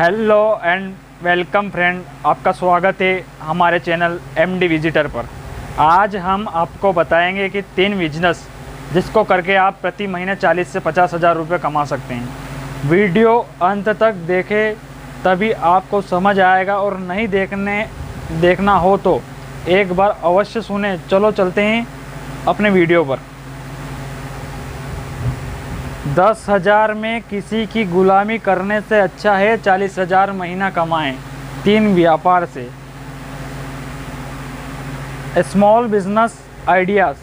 Hello and welcome friend, आपका स्वागत है हमारे चैनल एमडी विजिटर पर। आज हम आपको बताएंगे कि 3 बिजनेस जिसको करके आप प्रति महीने 40 से 50 हज़ार रुपये कमा सकते हैं। वीडियो अंत तक देखें तभी आपको समझ आएगा, और नहीं देखना हो तो एक बार अवश्य सुने। चलो चलते हैं अपने वीडियो पर। 10,000 में किसी की गुलामी करने से अच्छा है 40,000 महीना कमाएं 3 व्यापार से। Small business ideas.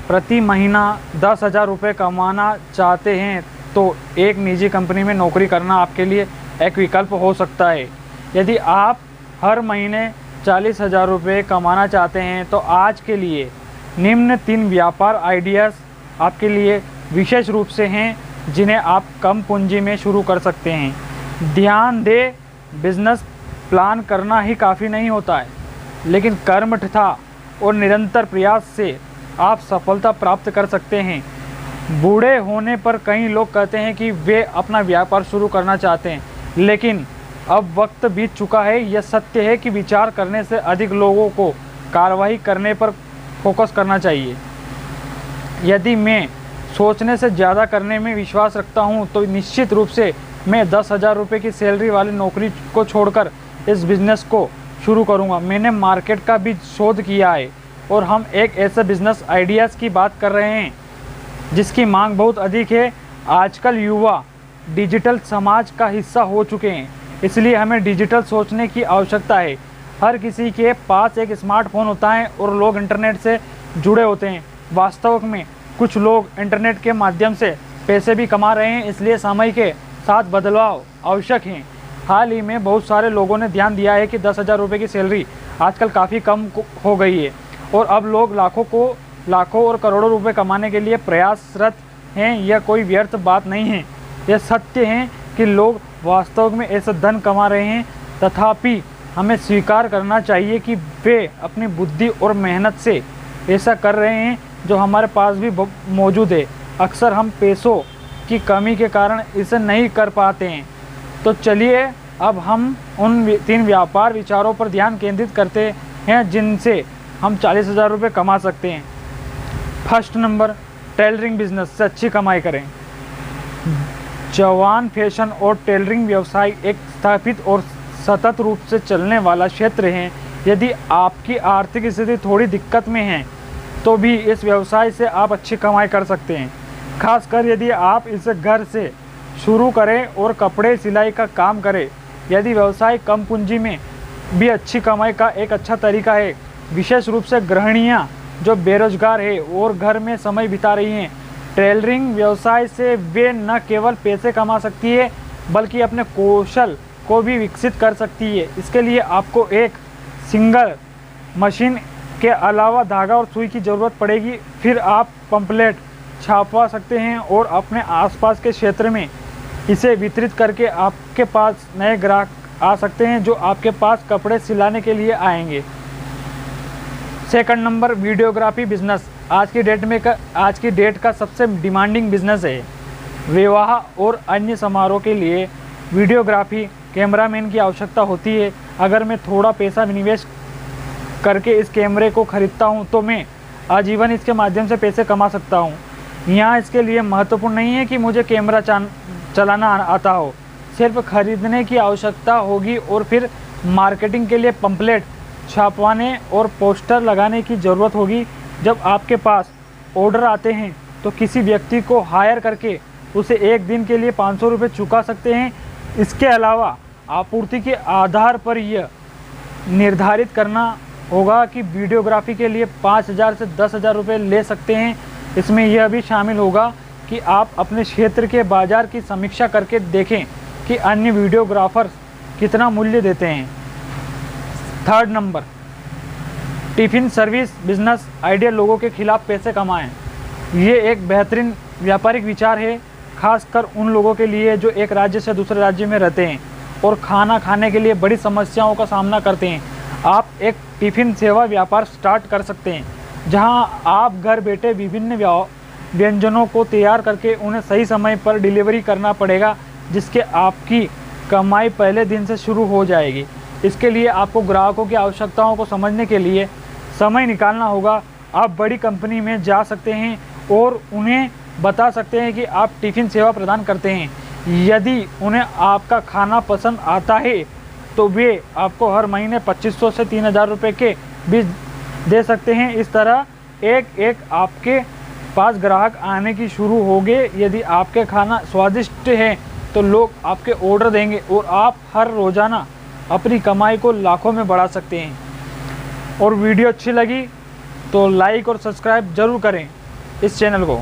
प्रति महीना 10,000 रुपये कमाना चाहते हैं तो एक निजी कंपनी में नौकरी करना आपके लिए एक विकल्प हो सकता है। यदि आप हर महीने 40,000 रुपये कमाना चाहते हैं तो आज के लिए निम्न 3 व्यापार आइडियाज़ आपके लिए विशेष रूप से हैं, जिन्हें आप कम पूंजी में शुरू कर सकते हैं। ध्यान दें, बिजनेस प्लान करना ही काफ़ी नहीं होता है, लेकिन कर्मठता और निरंतर प्रयास से आप सफलता प्राप्त कर सकते हैं। बूढ़े होने पर कई लोग कहते हैं कि वे अपना व्यापार शुरू करना चाहते हैं, लेकिन अब वक्त बीत चुका है। यह सत्य है कि विचार करने से अधिक लोगों को कार्रवाई करने पर फोकस करना चाहिए। यदि मैं सोचने से ज़्यादा करने में विश्वास रखता हूं, तो निश्चित रूप से मैं 10,000 रुपये की सैलरी वाली नौकरी को छोड़कर इस बिज़नेस को शुरू करूंगा। मैंने मार्केट का भी शोध किया है, और हम एक ऐसे बिज़नेस आइडियाज़ की बात कर रहे हैं जिसकी मांग बहुत अधिक है। आजकल युवा डिजिटल समाज का हिस्सा हो चुके हैं, इसलिए हमें डिजिटल सोचने की आवश्यकता है। हर किसी के पास एक स्मार्टफोन होता है और लोग इंटरनेट से जुड़े होते हैं। वास्तव में कुछ लोग इंटरनेट के माध्यम से पैसे भी कमा रहे हैं, इसलिए समय के साथ बदलाव आवश्यक हैं। हाल ही में बहुत सारे लोगों ने ध्यान दिया है कि 10,000 रुपये की सैलरी आजकल काफ़ी कम हो गई है, और अब लोग लाखों और करोड़ों रुपए कमाने के लिए प्रयासरत हैं। यह कोई व्यर्थ बात नहीं है। यह सत्य है कि लोग वास्तव में ऐसा धन कमा रहे हैं, तथापि हमें स्वीकार करना चाहिए कि वे अपनी बुद्धि और मेहनत से ऐसा कर रहे हैं जो हमारे पास भी मौजूद है। अक्सर हम पैसों की कमी के कारण इसे नहीं कर पाते हैं। तो चलिए अब हम उन 3 व्यापार विचारों पर ध्यान केंद्रित करते हैं जिनसे हम 40,000 रुपये कमा सकते हैं। फर्स्ट नंबर, टेलरिंग बिजनेस से अच्छी कमाई करें। जवान फैशन और टेलरिंग व्यवसाय एक स्थापित और सतत रूप से चलने वाला क्षेत्र है। यदि आपकी आर्थिक स्थिति थोड़ी दिक्कत में है तो भी इस व्यवसाय से आप अच्छी कमाई कर सकते हैं, खासकर यदि आप इसे घर से शुरू करें और कपड़े सिलाई का काम करें। यदि व्यवसाय कम पूंजी में भी अच्छी कमाई का एक अच्छा तरीका है, विशेष रूप से गृहिणियां जो बेरोजगार है और घर में समय बिता रही हैं। टेलरिंग व्यवसाय से वे न केवल पैसे कमा सकती है, बल्कि अपने कौशल को भी विकसित कर सकती है। इसके लिए आपको एक सिंगल मशीन के अलावा धागा और सुई की ज़रूरत पड़ेगी। फिर आप पंपलेट छापवा सकते हैं और अपने आसपास के क्षेत्र में इसे वितरित करके आपके पास नए ग्राहक आ सकते हैं जो आपके पास कपड़े सिलाने के लिए आएंगे। सेकंड नंबर, वीडियोग्राफी बिजनेस आज की डेट का सबसे डिमांडिंग बिजनेस है। विवाह और अन्य समारोह के लिए वीडियोग्राफी कैमरामैन की आवश्यकता होती है। अगर मैं थोड़ा पैसा निवेश करके इस कैमरे को खरीदता हूं तो मैं आजीवन इसके माध्यम से पैसे कमा सकता हूं। यहाँ इसके लिए महत्वपूर्ण नहीं है कि मुझे कैमरा चलाना आता हो, सिर्फ खरीदने की आवश्यकता होगी और फिर मार्केटिंग के लिए पंपलेट छापवाने और पोस्टर लगाने की ज़रूरत होगी। जब आपके पास ऑर्डर आते हैं तो किसी व्यक्ति को हायर करके उसे एक दिन के लिए 500 रुपये चुका सकते हैं। इसके अलावा आपूर्ति के आधार पर यह निर्धारित करना होगा कि वीडियोग्राफी के लिए 5,000 से 10,000 रुपये ले सकते हैं। इसमें यह भी शामिल होगा कि आप अपने क्षेत्र के बाज़ार की समीक्षा करके देखें कि अन्य वीडियोग्राफर्स कितना मूल्य देते हैं। Third number, tiffin service business idea लोगों के खिलाफ पैसे कमाएं। ये एक बेहतरीन व्यापारिक विचार है, खासकर उन लोगों के लिए जो एक राज्य से दूसरे राज्य में रहते हैं और खाना खाने के लिए बड़ी समस्याओं का सामना करते हैं। आप एक टिफ़िन सेवा व्यापार स्टार्ट कर सकते हैं, जहां आप घर बैठे विभिन्न व्यंजनों को तैयार करके उन्हें सही समय पर डिलीवरी करना पड़ेगा, जिसके आपकी कमाई पहले दिन से शुरू हो जाएगी। इसके लिए आपको ग्राहकों की आवश्यकताओं को समझने के लिए समय निकालना होगा। आप बड़ी कंपनी में जा सकते हैं और उन्हें बता सकते हैं कि आप टिफ़िन सेवा प्रदान करते हैं। यदि उन्हें आपका खाना पसंद आता है तो वे आपको हर महीने 2500 से 3000 रुपये के बीच दे सकते हैं। इस तरह एक एक आपके पास ग्राहक आने की शुरू होंगे। यदि आपके खाना स्वादिष्ट है तो लोग आपके ऑर्डर देंगे और आप हर रोज़ाना अपनी कमाई को लाखों में बढ़ा सकते हैं। और वीडियो अच्छी लगी तो लाइक और सब्सक्राइब ज़रूर करें इस चैनल को।